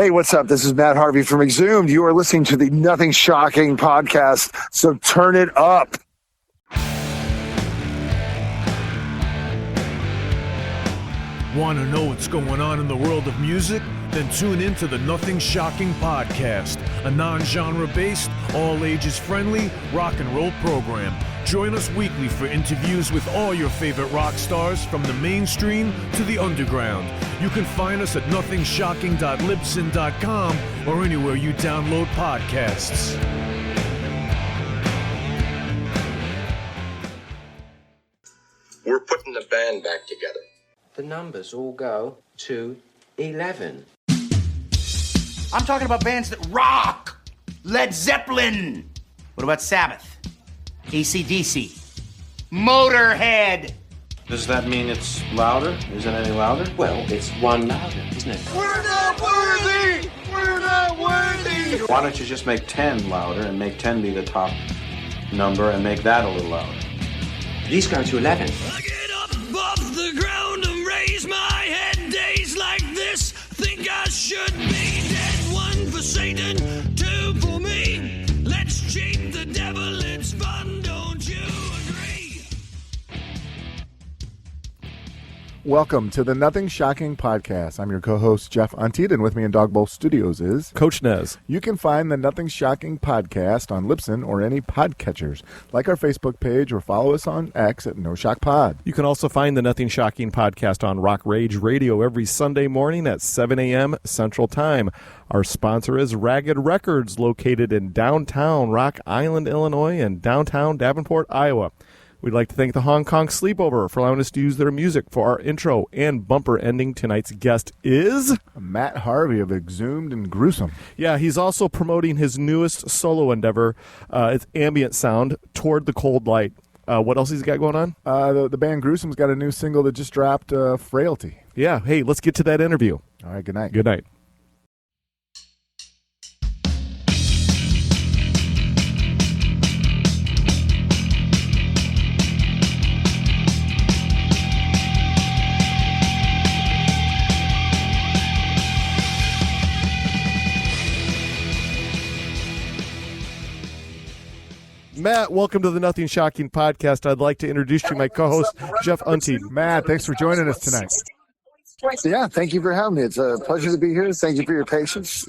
Hey, what's up? This is Matt Harvey from Exhumed. You are listening to the Nothing Shocking podcast, so turn it up. Want to know what's going on in the world of music? Then tune in to the Nothing Shocking podcast, a non-genre based, all ages friendly rock and roll program. Join us weekly for interviews with all your favorite rock stars from the mainstream to the underground. You can find us at nothingshocking.libsyn.com or anywhere you download podcasts. We're putting the band back together. The numbers all go to 11. I'm talking about bands that rock. Led Zeppelin. What about Sabbath? AC/DC. Motorhead. Does that mean it's louder? Is it any louder? Well, it's one louder, isn't it? We're not worthy. We're not worthy. Why don't you just make 10 louder and make 10 be the top number and make that a little louder? These go to 11. I get up off the ground and raise my head. Days like this, think I should be dead. One for Satan, two for me. Let's cheat the devil, it's fun, don't you agree? Welcome to the Nothing Shocking podcast. I'm your co-host, Jeff Untied, and with me in Dog Bowl Studios is Coach Nez. You can find the Nothing Shocking podcast on Libsyn or any podcatchers. Like our Facebook page or follow us on X at No Shock Pod. You can also find the Nothing Shocking podcast on Rock Rage Radio every Sunday morning at 7 a.m. Central Time. Our sponsor is Ragged Records, located in downtown Rock Island, Illinois, and downtown Davenport, Iowa. We'd like to thank the Hong Kong Sleepover for allowing us to use their music for our intro and bumper ending. Tonight's guest is Matt Harvey of Exhumed and Gruesome. Yeah, he's also promoting his newest solo endeavor. It's Ambient sound, Toward the Cold Light. What else he's got going on? The band Gruesome's got a new single that just dropped, Frailty. Yeah, hey, let's get to that interview. All right, good night. Good night. Matt, welcome to the Nothing Shocking podcast. I'd like to introduce you, my co-host, Jeff Untied. Matt, thanks for joining us tonight. Yeah, thank you for having me. It's a pleasure to be here. Thank you for your patience.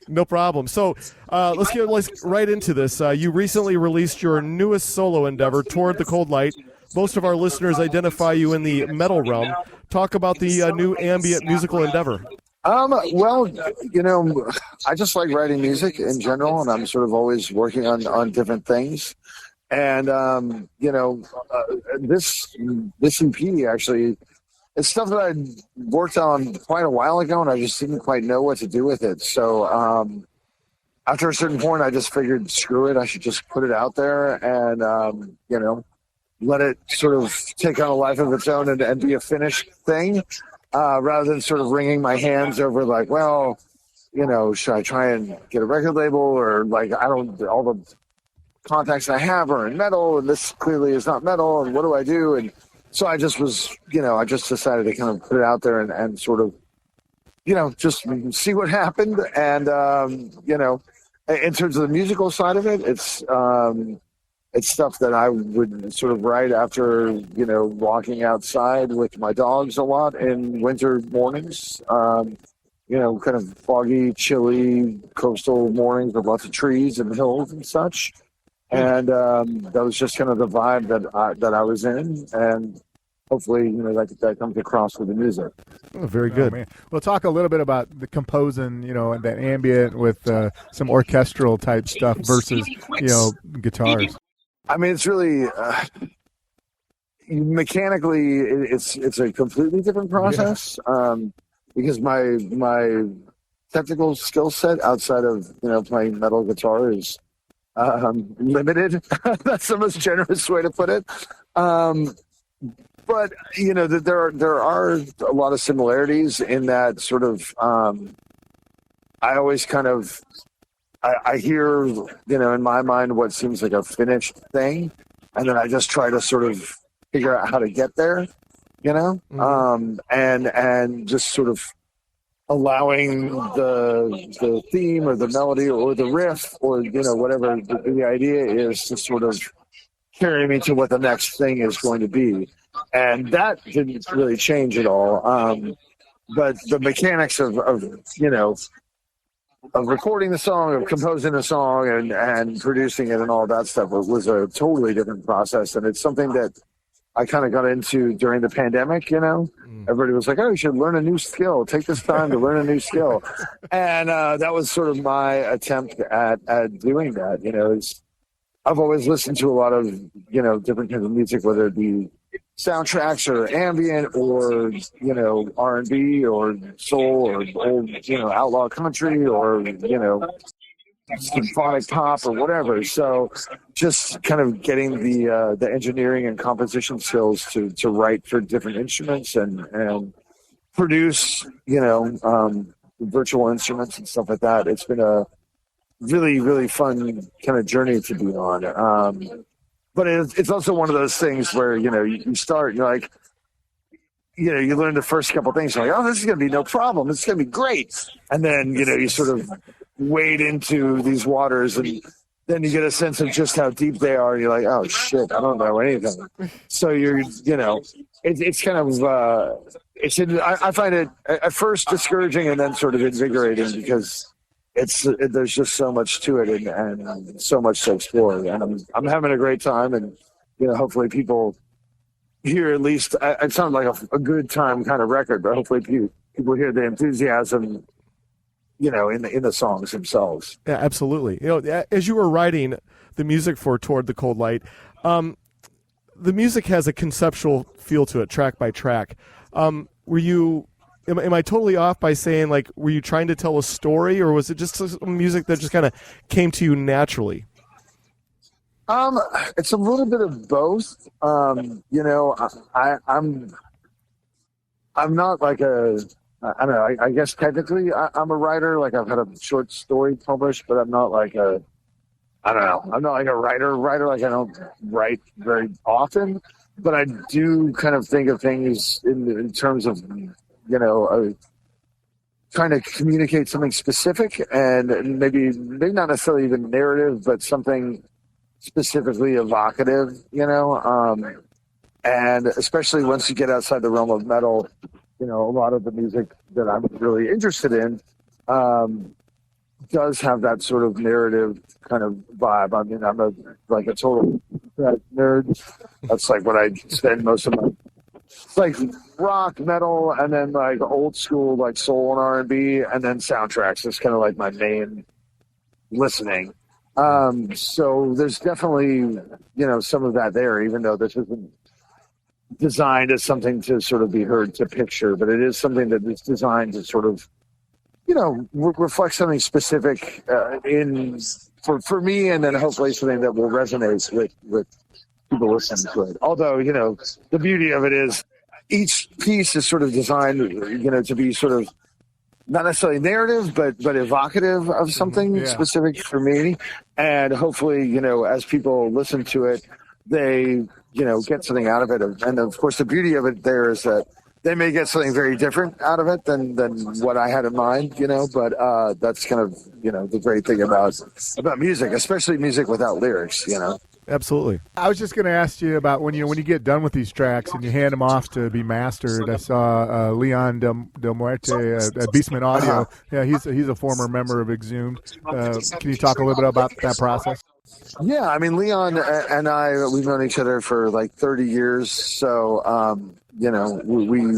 No problem. So let's get right into this. You recently released your newest solo endeavor, Toward the Cold Light. Most of our listeners identify you in the metal realm. Talk about the new ambient musical endeavor. Well, you know, I just like writing music in general, and I'm sort of always working on different things. And, you know, this EP actually, it's stuff that I worked on quite a while ago, and I just didn't quite know what to do with it. So after a certain point, I just figured, screw it, I should just put it out there and, you know, let it sort of take on a life of its own and be a finished thing. Rather than sort of wringing my hands over like, well, you know, should I try and get a record label or like, all the contacts I have are in metal and this clearly is not metal and what do I do? And so I just was, you know, I just decided to kind of put it out there and sort of, you know, just see what happened. And, you know, in terms of the musical side of it, it's stuff that I would sort of write after, you know, walking outside with my dogs a lot in winter mornings, you know, kind of foggy, chilly, coastal mornings with lots of trees and hills and such. And that was just kind of the vibe that I was in. And hopefully, you know, that comes across with the music. Oh, very good. Man. We'll talk a little bit about the composing, you know, and that ambient with some orchestral type stuff versus, you know, guitars. I mean, it's really mechanically, it's a completely different process because my technical skill set outside of, you know, playing metal guitar is limited. That's the most generous way to put it. But you know, there are a lot of similarities in that sort of. I always kind of. I hear, you know, in my mind what seems like a finished thing, and then I just try to sort of figure out how to get there, you know, and just sort of allowing the theme or the melody or the riff or whatever the idea is to sort of carry me to what the next thing is going to be, and that didn't really change at all. But the mechanics of recording the song, of composing a song, and producing it, and all that stuff was a totally different process, and it's something that I kind of got into during the pandemic. Everybody was like, "Oh, you should learn a new skill. Take this time to learn a new skill," and that was sort of my attempt at doing that. I've always listened to a lot of different kinds of music, whether it be soundtracks or ambient or R&B or soul or old outlaw country or symphonic pop or whatever. So just kind of getting the engineering and composition skills to write for different instruments and produce virtual instruments and stuff like that. It's been a really, really fun kind of journey to be on. But it's also one of those things where, you start and you're like, you learn the first couple things. You're like, oh, this is going to be no problem. It's going to be great. And then, you sort of wade into these waters and then you get a sense of just how deep they are. And you're like, oh, shit, I don't know anything. So it's kind of, I find it at first discouraging and then sort of invigorating because there's just so much to it and so much to explore, and I'm having a great time, and hopefully people hear at least. It sounds like a good time kind of record, but hopefully people hear the enthusiasm, in the songs themselves. Yeah, absolutely. As you were writing the music for Toward the Cold Light, the music has a conceptual feel to it, track by track. Were you? Am I totally off by saying, like, were you trying to tell a story, or was it just some music that just kind of came to you naturally? It's a little bit of both. I'm not like I don't know. I guess technically I'm a writer. Like, I've had a short story published, but I'm not like I don't know. I'm not like a writer. Like, I don't write very often, but I do kind of think of things in terms of trying to communicate something specific and maybe not necessarily even narrative, but something specifically evocative, and especially once you get outside the realm of metal, a lot of the music that I'm really interested in does have that sort of narrative kind of vibe. I mean, I'm a total nerd. That's like what I spend most of my like rock, metal, and then like old school like soul and R&B, and then soundtracks. It's kind of like my main listening. So there's definitely some of that there, even though this isn't designed as something to sort of be heard to picture, but it is something that is designed to sort of reflect something specific for me, and then hopefully something that will resonate with people listening to it. Although, the beauty of it is each piece is sort of designed, to be sort of not necessarily narrative, but evocative of something specific for me. And hopefully, as people listen to it, they, get something out of it. And of course, the beauty of it there is that they may get something very different out of it than what I had in mind, but that's kind of, the great thing about music, especially music without lyrics, Absolutely. I was just going to ask you about when you get done with these tracks and you hand them off to be mastered. I saw Leon Del Muerte at Beastman Audio. Yeah, he's a former member of Exhumed. Can you talk a little bit about that process? Yeah, I mean, Leon and I, we've known each other for like 30 years. So, we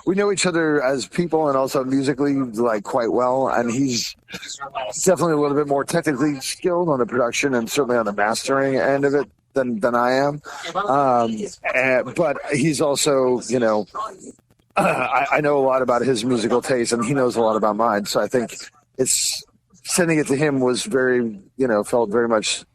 we know each other as people and also musically like quite well. And he's definitely a little bit more technically skilled on the production and certainly on the mastering end of it than I am. But he's also, I know a lot about his musical taste and he knows a lot about mine. So I think sending it to him was very, felt very much,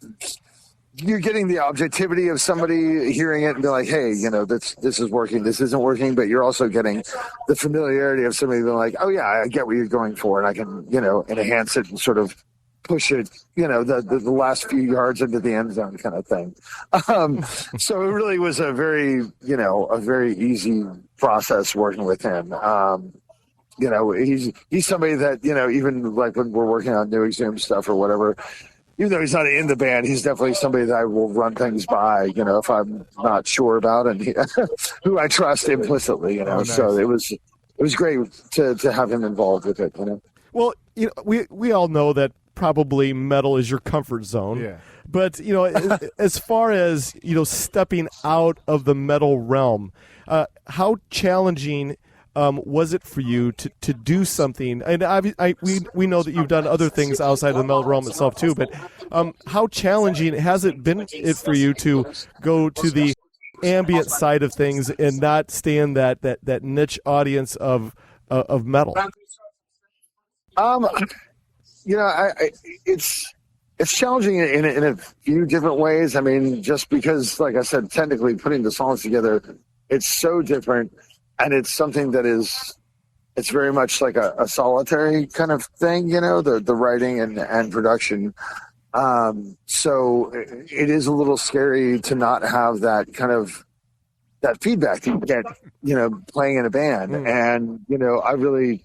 you're getting the objectivity of somebody hearing it and be like, hey, this is working, this isn't working, but you're also getting the familiarity of somebody being like, oh yeah, I get what you're going for, and I can, enhance it and sort of push it, the last few yards into the end zone kind of thing. So it really was a very easy process working with him. he's somebody that, even like when we're working on new Exhumed stuff or whatever, even though he's not in the band, he's definitely somebody that I will run things by, if I'm not sure about, and who I trust implicitly, Nice. So it was great to have him involved with it, Well, we all know that probably metal is your comfort zone. Yeah. But, as far as, stepping out of the metal realm, how challenging was it for you to do something? And we know that you've done other things outside of the metal realm itself too, but how challenging has it been for you to go to the ambient side of things and not stay in that niche audience of metal? It's challenging in a few different ways. I mean, just because, like I said, technically putting the songs together, it's so different, and it's something that it's very much like a solitary kind of thing, the writing and production. So it is a little scary to not have that kind of that feedback that you get, playing in a band. And, I really,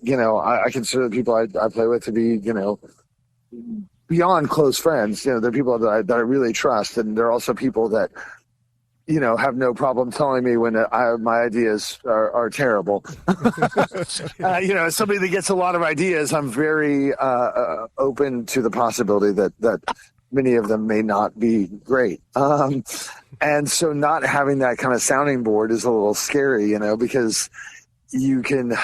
I consider the people I play with to be, beyond close friends. They're people that I really trust, and they're also people that, have no problem telling me when my ideas are terrible. As somebody that gets a lot of ideas, I'm very open to the possibility that many of them may not be great. And so not having that kind of sounding board is a little scary, because you can...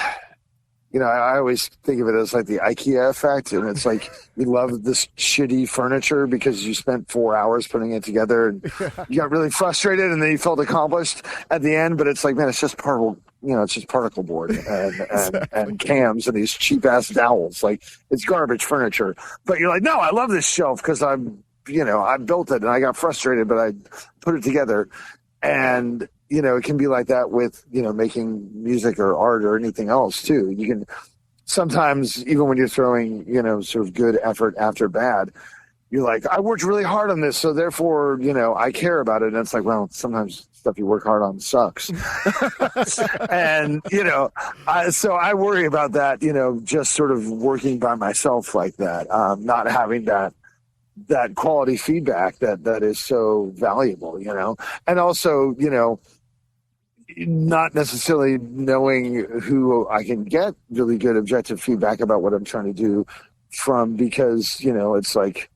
I always think of it as like the IKEA effect, and it's like you love this shitty furniture because you spent 4 hours putting it together, and you got really frustrated, and then you felt accomplished at the end. But it's like, man, it's just particle board and cams and these cheap ass dowels. Like, it's garbage furniture. But you're like, no, I love this shelf because I built it and I got frustrated, but I put it together. And it can be like that with, making music or art or anything else too. You can sometimes, even when you're throwing, sort of good effort after bad, you're like, I worked really hard on this, so therefore, I care about it. And it's like, well, sometimes stuff you work hard on sucks. And, so I worry about that, just sort of working by myself like that, not having that quality feedback that is so valuable, and also, not necessarily knowing who I can get really good objective feedback about what I'm trying to do from, because, it's like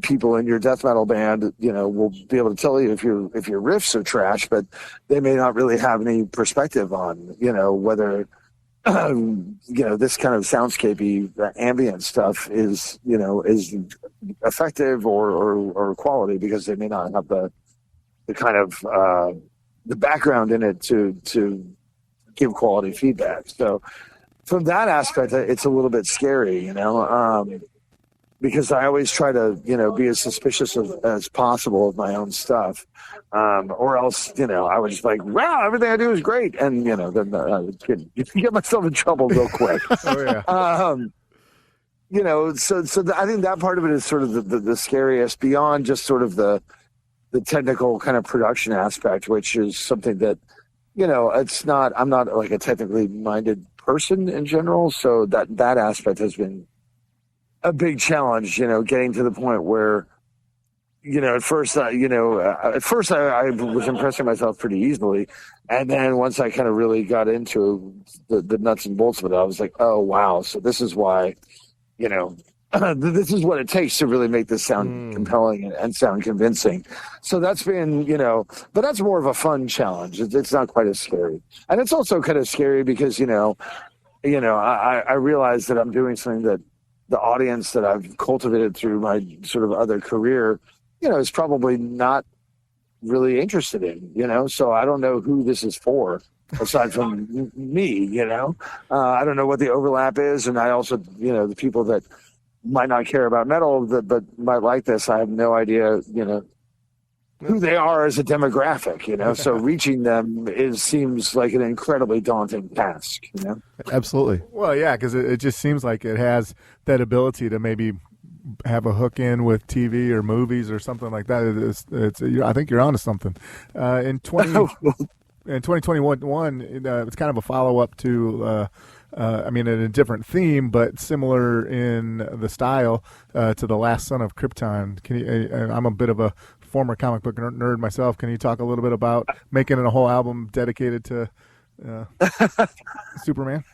people in your death metal band, will be able to tell you if your riffs are trash, but they may not really have any perspective on, whether, this kind of soundscapey ambient stuff is effective or quality, because they may not have the kind of, the background in it to give quality feedback. So from that aspect, it's a little bit scary, because I always try to, be as suspicious as possible of my own stuff. Or else, I would just like, wow, everything I do is great. And, then I would get myself in trouble real quick. Oh, yeah. I think that part of it is sort of the scariest, beyond just sort of the technical kind of production aspect, which is something that, I'm not like a technically minded person in general. So that aspect has been a big challenge, getting to the point where, at first I was impressing myself pretty easily. And then once I kind of really got into the nuts and bolts of it, I was like, oh, wow. So this is why, this is what it takes to really make this sound compelling and sound convincing. So that's been, but that's more of a fun challenge. It's not quite as scary. And it's also kind of scary because, I realize that I'm doing something that the audience that I've cultivated through my sort of other career, is probably not really interested in, so I don't know who this is for aside from me, I don't know what the overlap is. And I also, the people that might not care about metal, but might like this, I have no idea, who they are as a demographic, so reaching them seems like an incredibly daunting task, Absolutely. Well, yeah, because it just seems like it has that ability to maybe have a hook in with TV or movies or something like that. I think you're onto something. In 2021, it's kind of a follow up to I mean, in a different theme, but similar in the style to The Last Son of Krypton. I'm a bit of a former comic book nerd myself. Can you talk a little bit about making a whole album dedicated to Superman?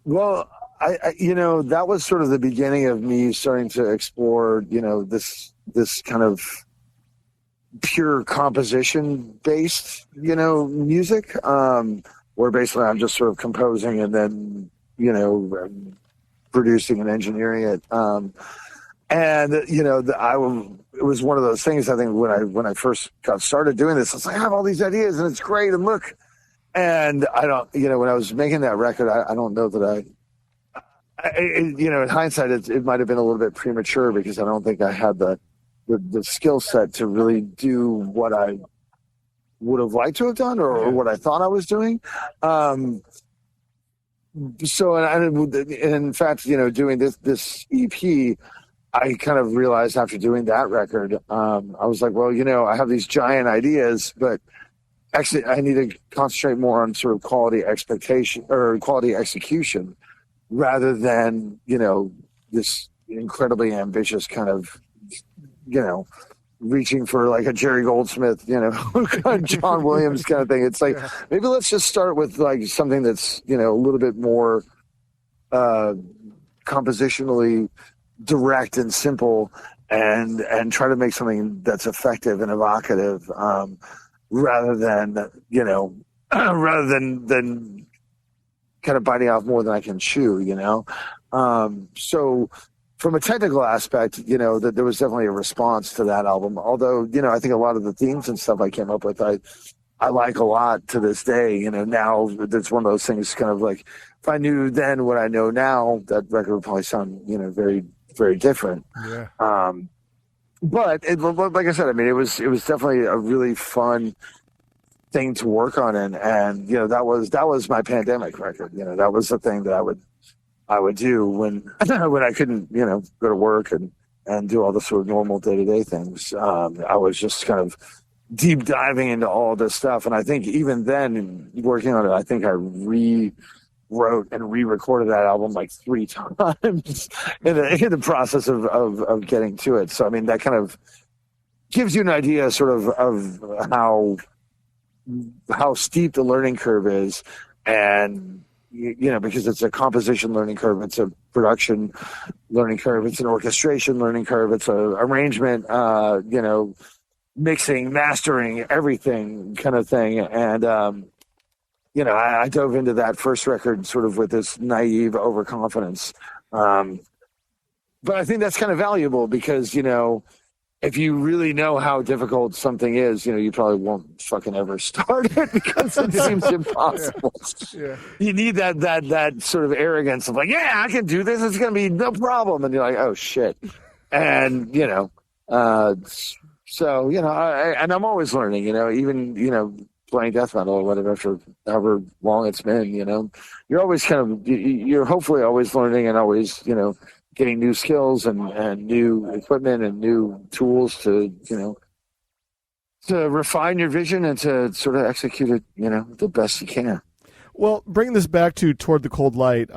Well, I that was sort of the beginning of me starting to explore, this kind of pure composition based, music, where basically I'm just sort of composing and then, producing and engineering it. It was one of those things. I think when I first got started doing this, I was like, I have all these ideas and it's great. And look, and I don't, when I was making that record, I don't know that in hindsight, it might have been a little bit premature because I don't think I had the skill set to really do what I would have liked to have done or what I thought I was doing. And in fact, doing this EP, I kind of realized after doing that record, I was like, well, I have these giant ideas, but actually I need to concentrate more on sort of quality expectation or quality execution rather than, this incredibly ambitious kind of, reaching for like a Jerry Goldsmith, John Williams kind of thing. It's like, maybe let's just start with like something that's, a little bit more compositionally direct and simple and try to make something that's effective and evocative rather than kind of biting off more than I can chew, So from a technical aspect, that there was definitely a response to that album. Although, I think a lot of the themes and stuff I came up with, I like a lot to this day. Now it's one of those things kind of like, if I knew then what I know now, that record would probably sound, very, very different. Yeah. But like I said, I mean, it was definitely a really fun thing to work on. And that was my pandemic record. That was the thing that I would do when I couldn't, go to work and do all the sort of normal day-to-day things. I was just kind of deep diving into all this stuff. And I think even then working on it, I think I rewrote and re-recorded that album like 3 times in the process of getting to it. So, I mean, that kind of gives you an idea sort of how steep the learning curve is. And, because it's a composition learning curve, it's a production learning curve, it's an orchestration learning curve, it's a arrangement, mixing, mastering, everything kind of thing. And, I dove into that first record sort of with this naive overconfidence. But I think that's kind of valuable because, if you really know how difficult something is, you probably won't fucking ever start it because it seems impossible. Yeah. You need that sort of arrogance of like, yeah, I can do this. It's going to be no problem. And you're like, oh shit. And, so, and I'm always learning, even, playing death metal or whatever for however long it's been, you're always you're hopefully always learning and always, getting new skills and new equipment and new tools to, to refine your vision and to sort of execute it, the best you can. Well, bringing this back to Toward the Cold Light,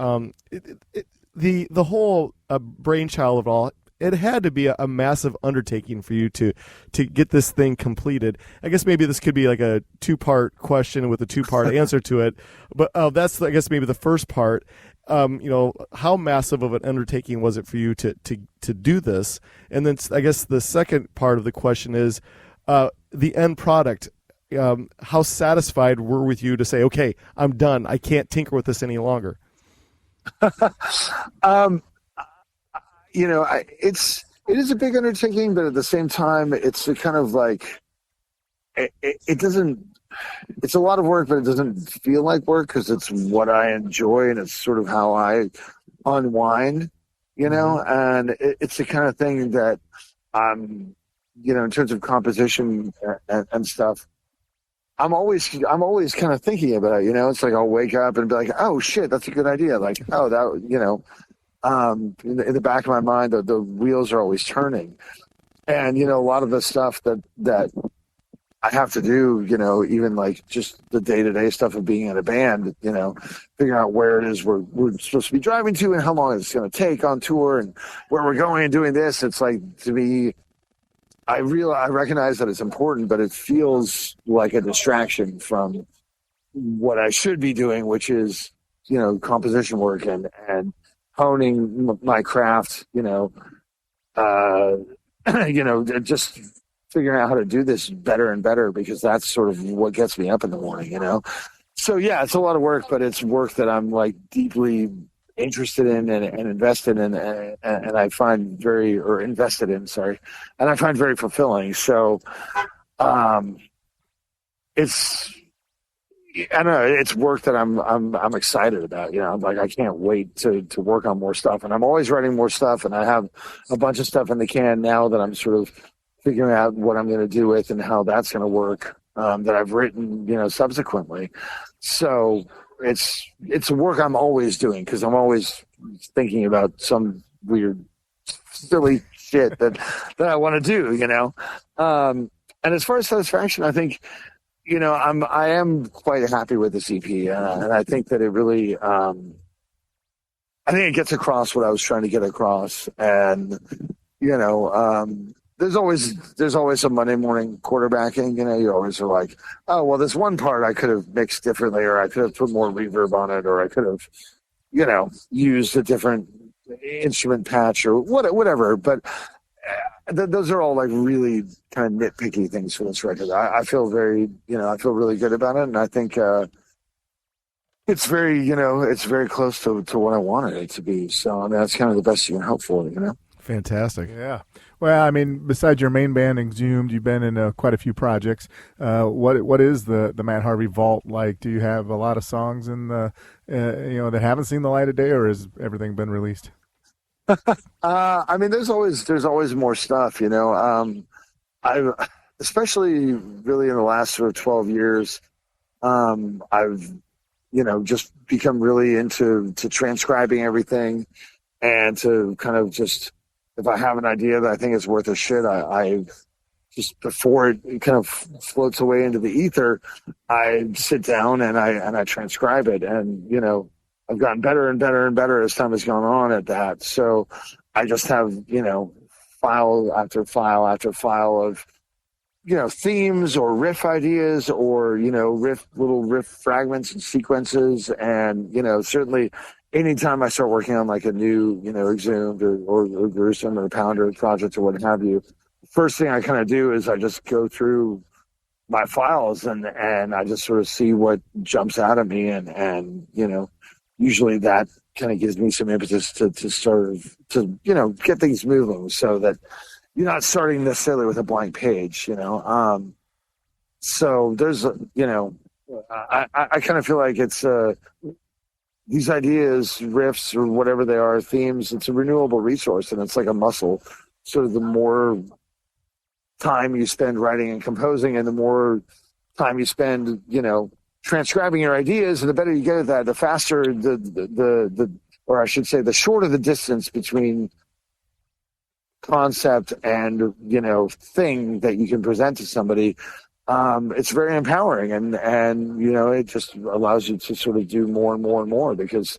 the whole brainchild of it all, it had to be a massive undertaking for you to get this thing completed. I guess maybe this could be like a 2-part question with a 2-part answer to it. But that's, I guess, maybe the first part. How massive of an undertaking was it for you to do this? And then I guess the second part of the question is the end product. How satisfied were with you to say, okay, I'm done. I can't tinker with this any longer? It is a big undertaking, but at the same time, it's a kind of like, it doesn't, it's a lot of work, but it doesn't feel like work because it's what I enjoy and it's sort of how I unwind, and it's the kind of thing that in terms of composition and stuff, I'm always kind of thinking about it, it's like I'll wake up and be like, oh shit, that's a good idea. Like, oh, that, in the back of my mind, the wheels are always turning. And, a lot of the stuff that I have to do, even like just the day-to-day stuff of being in a band, figuring out where it is we're supposed to be driving to and how long it's going to take on tour and where we're going and doing this. It's like, to me, I recognize that it's important, but it feels like a distraction from what I should be doing, which is, composition work and honing my craft, just figuring out how to do this better and better, because that's sort of what gets me up in the morning, So yeah, it's a lot of work, but it's work that I'm like deeply interested in and invested in, and I find invested in, sorry, and I find very fulfilling. So, I don't know, it's work that I'm excited about. I'm like, I can't wait to work on more stuff, and I'm always writing more stuff, and I have a bunch of stuff in the can now that I'm sort of figuring out what I'm going to do with and how that's going to work, that I've written, subsequently. So it's work I'm always doing, because I'm always thinking about some weird, silly shit that I want to do, And as far as satisfaction, I think, I am quite happy with this EP, and I think that it really, I think it gets across what I was trying to get across, and there's always some Monday morning quarterbacking. You always are like, oh well, this one part I could have mixed differently, or I could have put more reverb on it, or I could have, used a different instrument patch or whatever. But those are all like really kind of nitpicky things for this record. I feel very, I feel really good about it, and I think it's very, it's very close to what I wanted it to be. So I mean, that's kind of the best you can hope for, Fantastic. Yeah. Well, I mean, besides your main band, Exhumed, you've been in quite a few projects. What is the Matt Harvey vault like? Do you have a lot of songs in the that haven't seen the light of day, or has everything been released? I mean, there's always more stuff. I've especially really in the last sort of 12 years, I've just become really into transcribing everything, and to kind of just, if I have an idea that I think is worth a shit, I just, before it kind of floats away into the ether, I sit down and I transcribe it. And, I've gotten better and better and better as time has gone on at that. So I just have, file after file after file of, themes or riff ideas, or, little riff fragments and sequences. And, certainly anytime I start working on like a new, Exhumed or Gruesome or Pounder project or what have you, first thing I kind of do is I just go through my files and I just sort of see what jumps out at me, and usually that kind of gives me some impetus to get things moving, so that you're not starting necessarily with a blank page, So there's, I kind of feel like it's these ideas, riffs, or whatever they are, themes, it's a renewable resource, and it's like a muscle. So the more time you spend writing and composing, and the more time you spend, transcribing your ideas, and the better you get at that, the faster or I should say, the shorter the distance between concept and, thing that you can present to somebody. It's very empowering, and it just allows you to sort of do more and more and more, because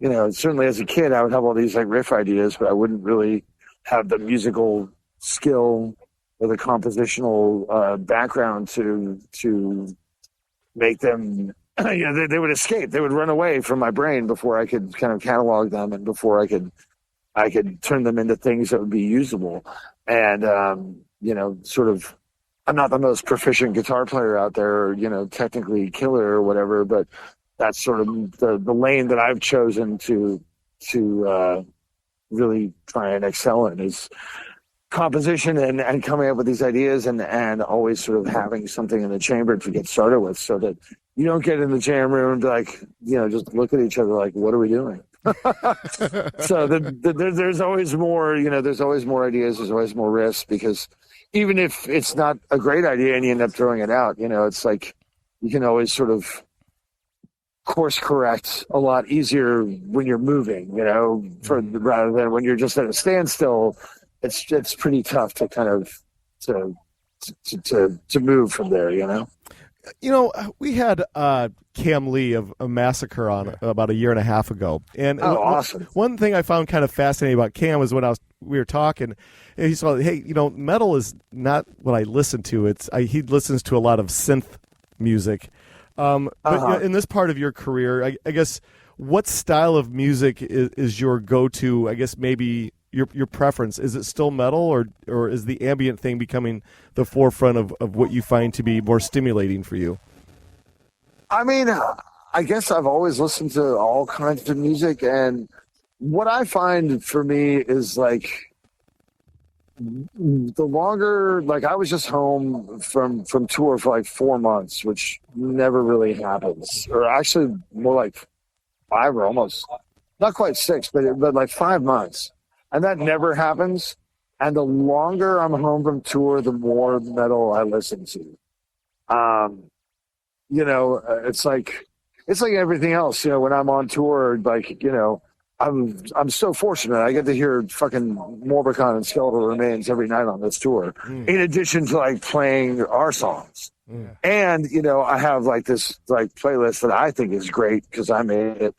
certainly as a kid I would have all these like riff ideas, but I wouldn't really have the musical skill or the compositional background to make them they would escape, they would run away from my brain before I could kind of catalog them, and before I could turn them into things that would be usable. And sort of, I'm not the most proficient guitar player out there, or, technically killer or whatever, but that's sort of the lane that I've chosen to really try and excel in, is composition and coming up with these ideas, and always sort of having something in the chamber to get started with, so that you don't get in the jam room and be like, just look at each other like, what are we doing? So there's always more, there's always more ideas, there's always more riffs, because even if it's not a great idea and you end up throwing it out, it's like you can always sort of course correct a lot easier when you're moving, rather than when you're just at a standstill. It's pretty tough to kind of to to move from there, you know. You know, we had Cam Lee of a Massacre on about a year and a half ago, and awesome. One thing I found kind of fascinating about Cam was when we were talking, and he said, "Hey, you know, metal is not what I listen to. He listens to a lot of synth music." But you know, in this part of your career, I guess, what style of music is your go-to? I guess maybe your preference. Is it still metal, or is the ambient thing becoming the forefront of what you find to be more stimulating for you? I mean, I guess I've always listened to all kinds of music, and what I find for me is like the longer, like I was just home from tour for like 4 months, which never really happens, or actually more like 5 or almost not quite 6, but like 5 months. And that never happens. And the longer I'm home from tour, the more metal I listen to. You know, it's like everything else. You know, when I'm on tour, like, you know, I'm so fortunate. I get to hear fucking Morbicon and Skeletal Remains every night on this tour, in addition to like playing our songs. And, you know, I have like this like playlist that I think is great because I made it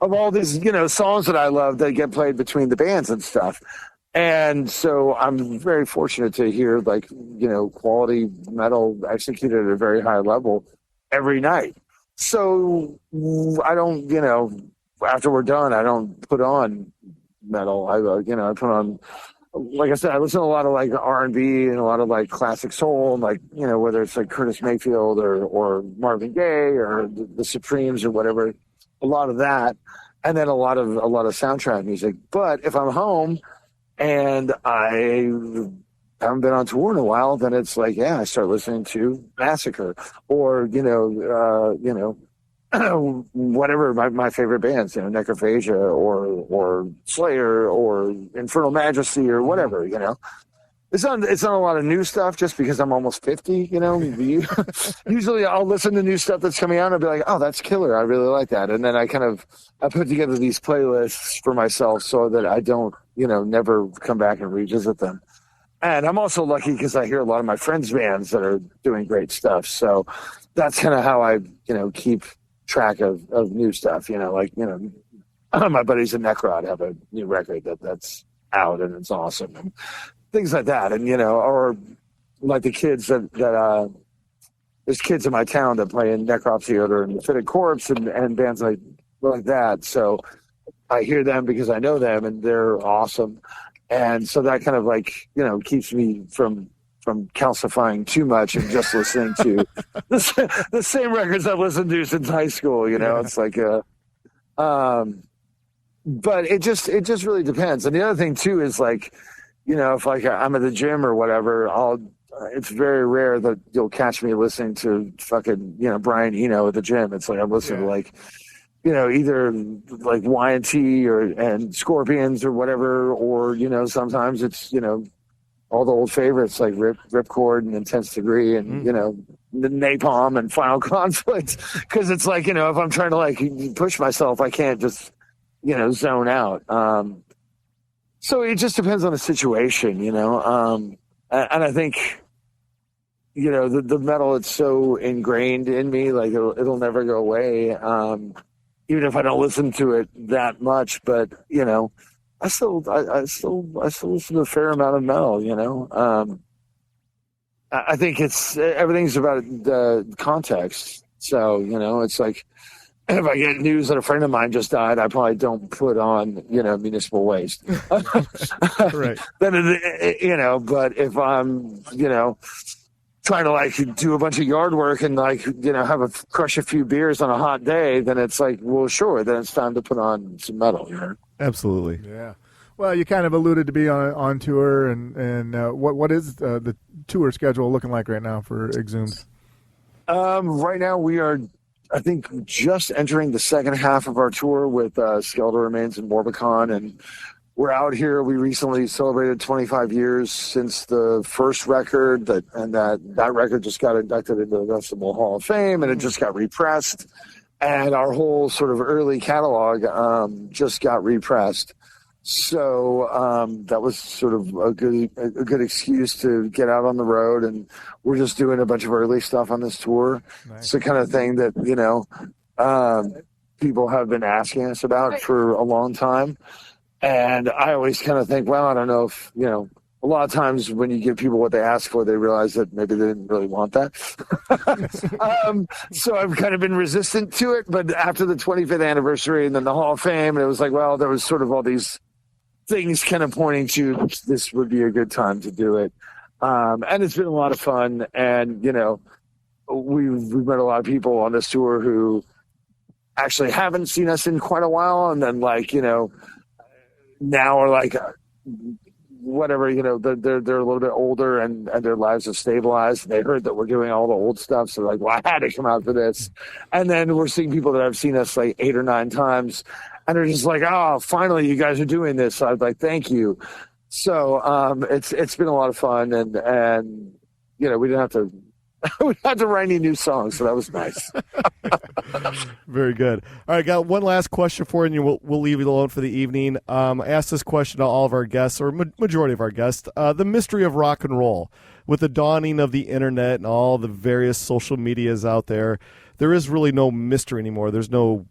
of all these, you know, songs that I love that get played between the bands and stuff. And so I'm very fortunate to hear like, you know, quality metal executed at a very high level every night. So I don't, you know, after we're done, I don't put on metal. I put on, like I said, I listen to a lot of like R&B and a lot of like classic soul, and like, you know, whether it's like Curtis Mayfield or Marvin Gaye or the Supremes or whatever, a lot of that, and then a lot of soundtrack music. But if I'm home and I haven't been on tour in a while, then it's like, yeah, I start listening to Massacre or whatever my favorite bands, you know, Necrophagia or Slayer or Infernal Majesty or whatever, you know. It's not a lot of new stuff just because I'm almost 50, you know. Usually I'll listen to new stuff that's coming out and I'll be like, oh, that's killer. I really like that. And then I put together these playlists for myself so that I don't, you know, never come back and revisit them. And I'm also lucky because I hear a lot of my friends' bands that are doing great stuff. So that's kind of how I, you know, keep track of new stuff, you know, like, you know, my buddies at Necrod have a new record that's out and it's awesome and things like that. And, you know, or like the kids that there's kids in my town that play in Necropsy and Fitted Corpse and bands like that. So I hear them because I know them and they're awesome. And so that kind of like, you know, keeps me from calcifying too much and just listening to the same records I've listened to since high school, you know. It's like but it just really depends. And the other thing too is like, you know, if like I'm at the gym or whatever, it's very rare that you'll catch me listening to fucking, you know, Brian Eno at the gym. It's like I'm listening to like, you know, either like Y&T and Scorpions or whatever, or, you know, sometimes it's, you know, all the old favorites like Ripcord and Intense Degree and, you know, Napalm and Final Conflict. Because it's like, you know, if I'm trying to like push myself, I can't just, you know, zone out. So it just depends on the situation, you know. And I think, you know, the metal, it's so ingrained in me, like it'll never go away. Even if I don't listen to it that much, but, you know, I still listen to a fair amount of metal, you know. I think everything's about the context. So, you know, it's like if I get news that a friend of mine just died, I probably don't put on, you know, Municipal Waste. Right. Then, you know, but if I'm, you know, trying to like do a bunch of yard work and like, you know, crush a few beers on a hot day, then it's like, well, sure, then it's time to put on some metal, you know? Absolutely. Yeah. Well, you kind of alluded to be on tour, and what is the tour schedule looking like right now for Exhumed? Right now we are, I think, just entering the second half of our tour with Skeletal Remains and Morbicon, and we're out here. We recently celebrated 25 years since the first record, that record just got inducted into the Festival Hall of Fame, and it just got repressed. And our whole sort of early catalog just got repressed. So that was sort of a good excuse to get out on the road, and we're just doing a bunch of early stuff on this tour. Nice. It's the kind of thing that people have been asking us about for a long time, and I always kind of think, well, I don't know if a lot of times when you give people what they ask for, they realize that maybe they didn't really want that. So I've kind of been resistant to it. But after the 25th anniversary and then the Hall of Fame, and it was like, well, there was sort of all these things kind of pointing to this would be a good time to do it. And it's been a lot of fun. And, we've met a lot of people on this tour who actually haven't seen us in quite a while. And then now are like, whatever, they're a little bit older and their lives have stabilized. They heard that we're doing all the old stuff. So like, well, I had to come out for this. And then we're seeing people that have seen us like 8 or 9 times and they're just like, oh, finally you guys are doing this. So I was like, thank you. So it's been a lot of fun and we didn't have to we had to write any new songs, so that was nice. Very good. All right, got one last question for you, and we'll leave you alone for the evening. I asked this question to all of our guests, or majority of our guests. The mystery of rock and roll. With the dawning of the internet and all the various social medias out there, there is really no mystery anymore. There's no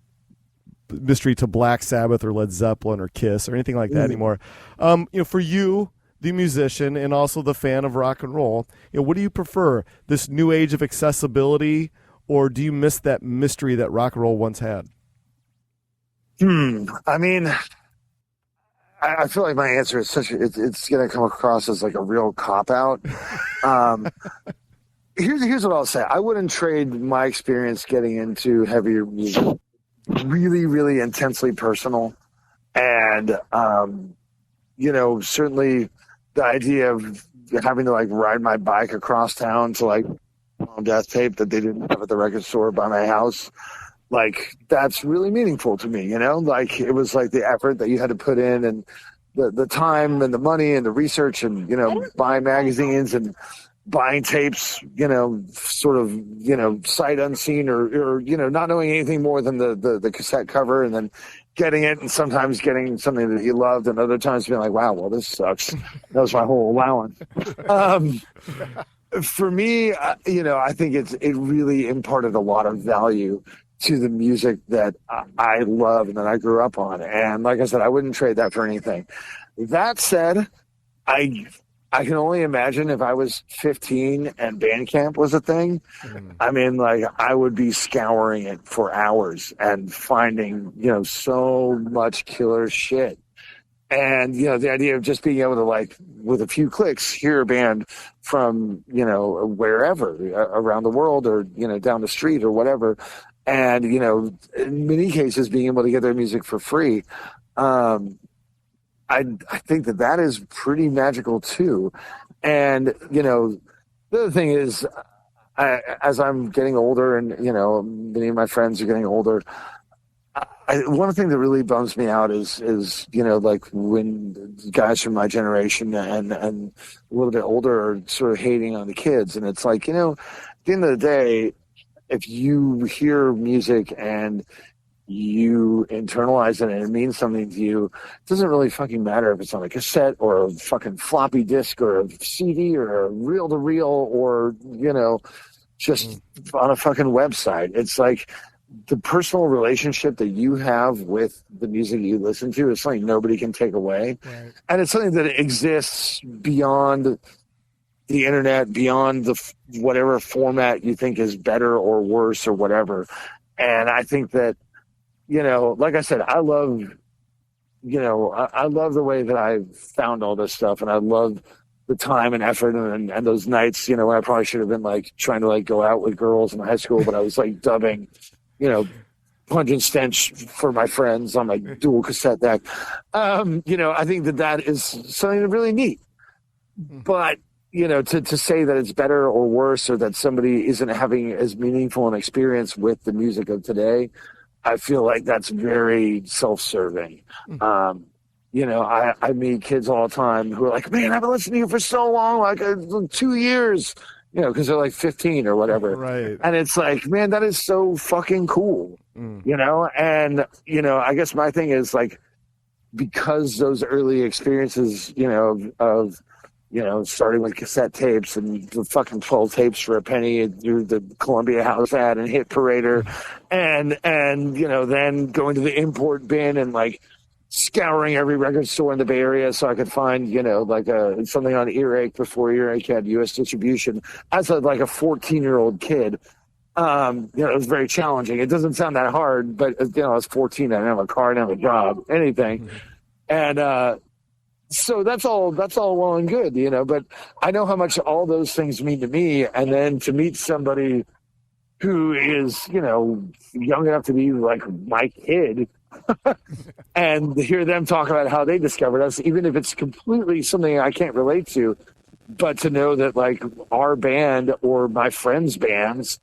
mystery to Black Sabbath or Led Zeppelin or Kiss or anything like that anymore. For you, the musician and also the fan of rock and roll, what do you prefer, this new age of accessibility, or do you miss that mystery that rock and roll once had? I mean, I feel like my answer is it's going to come across as like a real cop-out. Here's what I'll say. I wouldn't trade my experience getting into heavier music, really, really intensely personal. And, certainly the idea of having to like ride my bike across town to like on death tape that they didn't have at the record store by my house, like that's really meaningful to me. Like it was like the effort that you had to put in and the time and the money and the research and buying magazines and buying tapes, sort of sight unseen or not knowing anything more than the cassette cover, and then getting it and sometimes getting something that you loved and other times being like, wow, well, this sucks. That was my whole allowance. For me, I think it really imparted a lot of value to the music that I love and that I grew up on. And like I said, I wouldn't trade that for anything. That said, I can only imagine if I was 15 and Bandcamp was a thing. I mean, like I would be scouring it for hours and finding, so much killer shit. And, the idea of just being able to like, with a few clicks, hear a band from, wherever around the world or, down the street or whatever. And, in many cases being able to get their music for free. I think that is pretty magical too. And, the other thing is, as I'm getting older and, many of my friends are getting older, one thing that really bums me out is, like when guys from my generation and a little bit older are sort of hating on the kids. And it's like, at the end of the day, if you hear music and you internalize it and it means something to you, it doesn't really fucking matter if it's on a cassette or a fucking floppy disk or a CD or a reel-to-reel or, just on a fucking website. It's like the personal relationship that you have with the music you listen to is something nobody can take away. Right. And it's something that exists beyond the internet, beyond the whatever format you think is better or worse or whatever. And I think that, like I said, I love the way that I found all this stuff, and I love the time and effort and those nights, when I probably should have been like trying to like go out with girls in high school, but I was like dubbing, Punch and Stench for my friends on my dual cassette deck. I think that is something really neat. But, to say that it's better or worse or that somebody isn't having as meaningful an experience with the music of today, I feel like that's very self-serving. I meet kids all the time who are like, man, I've been listening to you for so long, like 2 years, because they're like 15 or whatever. Right. And it's like, man, that is so fucking cool, and, I guess my thing is like, because those early experiences, of starting with cassette tapes and the fucking 12 tapes for a penny through the Columbia House ad and Hit Parader, and then going to the import bin and like scouring every record store in the Bay Area so I could find, something on Earache before Earache had U.S. distribution. As a 14-year-old kid, it was very challenging. It doesn't sound that hard, but I was 14. I didn't have a car, I didn't have a job, anything. And so that's all well and good, but I know how much all those things mean to me. And then to meet somebody who is, young enough to be like my kid, and hear them talk about how they discovered us, even if it's completely something I can't relate to, but to know that like our band or my friends' bands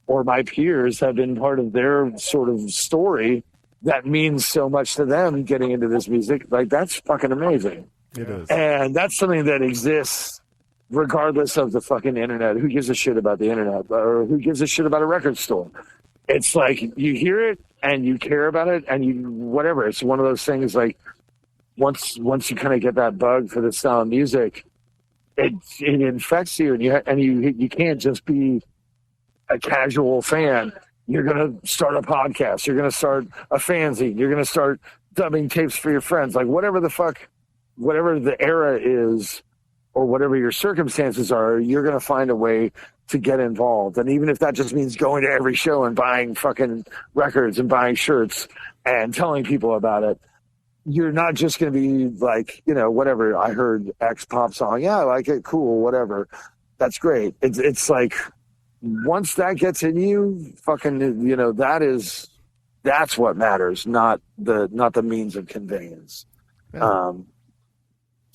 or my peers have been part of their sort of story that means so much to them getting into this music, like that's fucking amazing. It is. And that's something that exists regardless of the fucking internet. Who gives a shit about the internet, or who gives a shit about a record store? It's like you hear it and you care about it and you whatever. It's one of those things like once you kind of get that bug for this style of music, it infects you, and you can't just be a casual fan. You're gonna start a podcast. You're gonna start a fanzine. You're gonna start dubbing tapes for your friends. Like whatever the era is, or whatever your circumstances are, you're gonna find a way to get involved. And even if that just means going to every show and buying fucking records and buying shirts and telling people about it, you're not just going to be like, whatever, I heard X pop song. Yeah, I like it. Cool. Whatever. That's great. It's like, once that gets in you, fucking, that's what matters, not the means of conveyance. Yeah.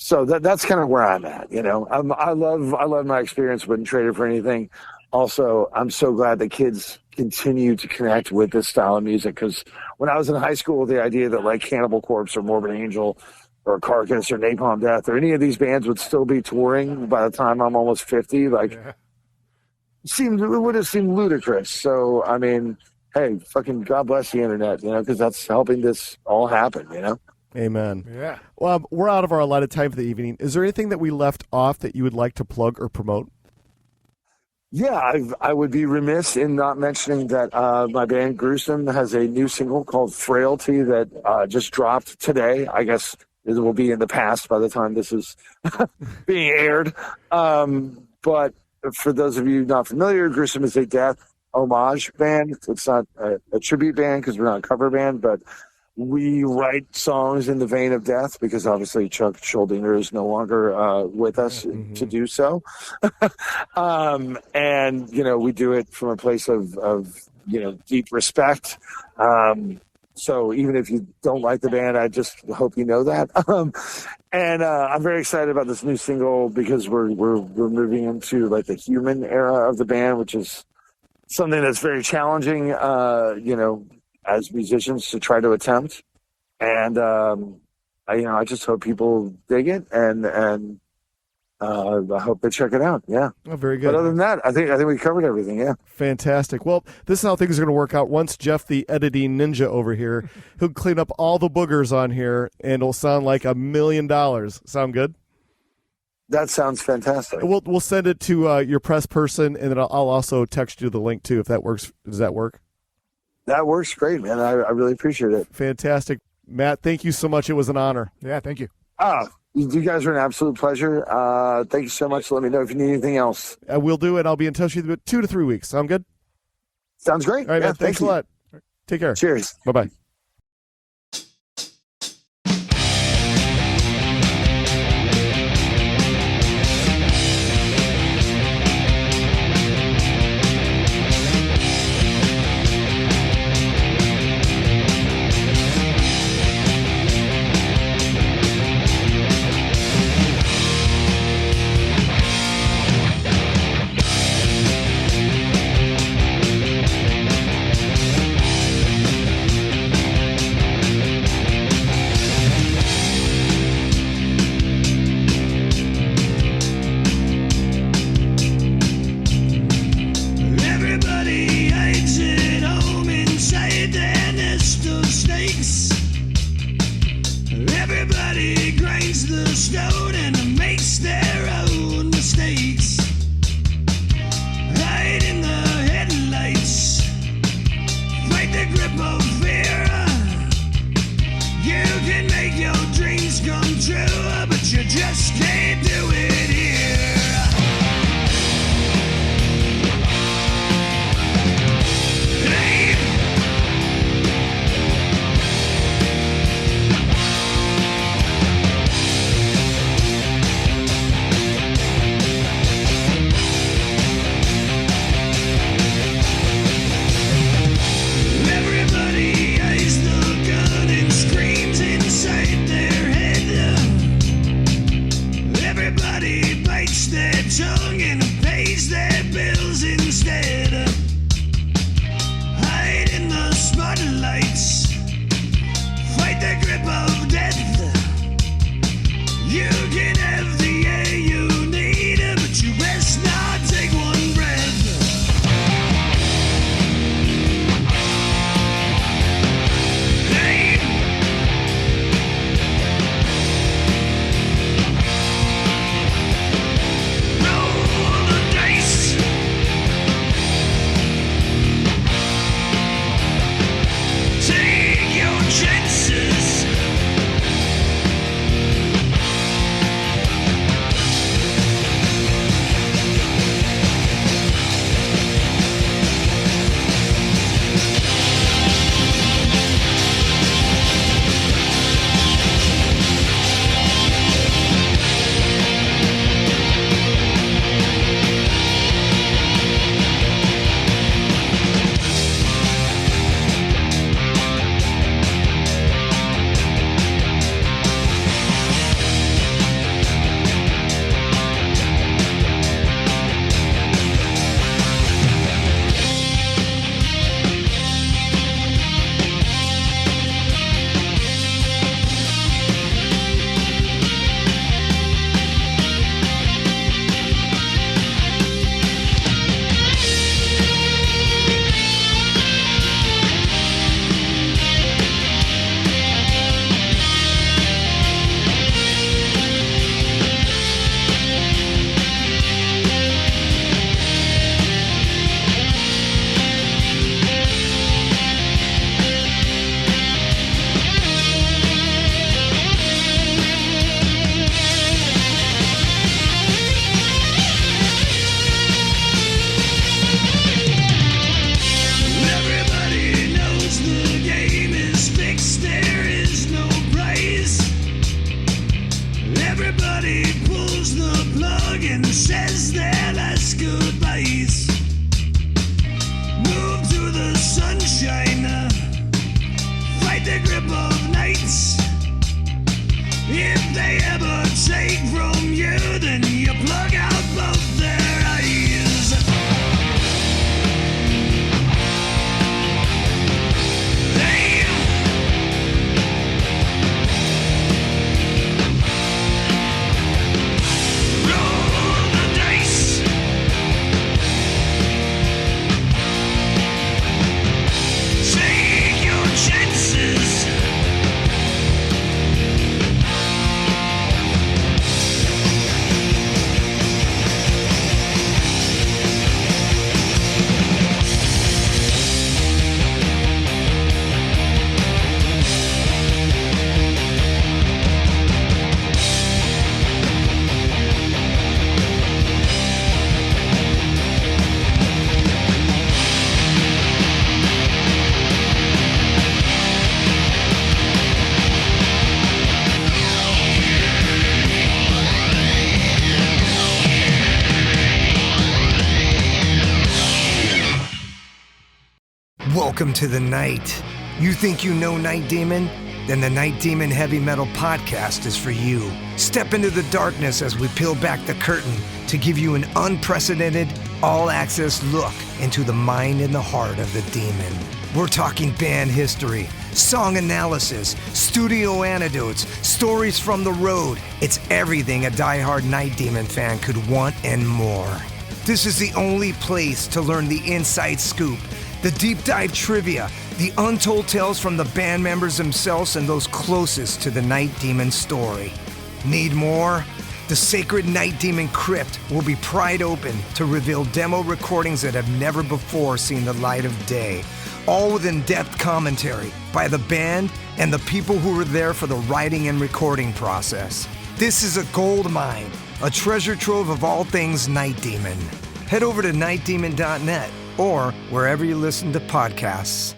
So that's kind of where I'm at. I love my experience. Wouldn't trade it for anything. Also, I'm so glad that kids continue to connect with this style of music, because when I was in high school, the idea that like Cannibal Corpse or Morbid Angel or Carcass or Napalm Death or any of these bands would still be touring by the time I'm almost 50, it would have seemed ludicrous. So I mean, hey, fucking God bless the internet, because that's helping this all happen. Amen. Yeah. Well, we're out of our allotted time for the evening. Is there anything that we left off that you would like to plug or promote? Yeah, I would be remiss in not mentioning that my band Gruesome has a new single called Frailty that just dropped today. I guess it will be in the past by the time this is being aired. But for those of you not familiar, Gruesome is a death homage band. It's not a tribute band because we're not a cover band, but we write songs in the vein of death because obviously Chuck Schuldiner is no longer with us to do so. And, we do it from a place of deep respect. So even if you don't like the band, I just hope you know that. And I'm very excited about this new single because we're moving into like the human era of the band, which is something that's very challenging, as musicians to try to attempt. And, I just hope people dig it and I hope they check it out. Yeah. Oh, very good. But other than that, I think we covered everything. Yeah. Fantastic. Well, this is how things are going to work out. Once Jeff, the editing ninja over here, he'll clean up all the boogers on here and it'll sound like $1 million. Sound good? That sounds fantastic. We'll send it to your press person, and then I'll also text you the link too if that works. Does that work? That works great, man. I really appreciate it. Fantastic. Matt, thank you so much. It was an honor. Yeah, thank you. You guys are an absolute pleasure. Thank you so much. Let me know if you need anything else. I will do it. I'll be in touch with you in 2 to 3 weeks. Sound good? Sounds great. All right, man. Thanks a lot. Take care. Cheers. Bye-bye. stone and makes their own mistakes. Hide in the headlights, fight the grip of fear. You can make your dreams come true, but you just can't do it here. Hey. Everybody eyes the gun and screams inside their head. Everybody bites their tongue and pays their bills instead. Hide in the spotlights, fight the grip of death. You can have the air you need, but you best not take one breath. Hey. Roll the dice. Take your chances. Everybody knows the game is fixed, there is no prize. Everybody pulls the plug and says their last goodbyes. Move to the sunshine, fight the grip of nights. If they ever take from you, then you plug out both their eyes. Hey. Roll the dice. Take your chances. Welcome to the night. You think you know Night Demon? Then the Night Demon Heavy Metal Podcast is for you. Step into the darkness as we peel back the curtain to give you an unprecedented, all-access look into the mind and the heart of the demon. We're talking band history, song analysis, studio anecdotes, stories from the road. It's everything a diehard Night Demon fan could want and more. This is the only place to learn the inside scoop, the deep dive trivia, the untold tales from the band members themselves and those closest to the Night Demon story. Need more? The sacred Night Demon Crypt will be pried open to reveal demo recordings that have never before seen the light of day, all with in-depth commentary by the band and the people who were there for the writing and recording process. This is a gold mine, a treasure trove of all things Night Demon. Head over to nightdemon.net or wherever you listen to podcasts.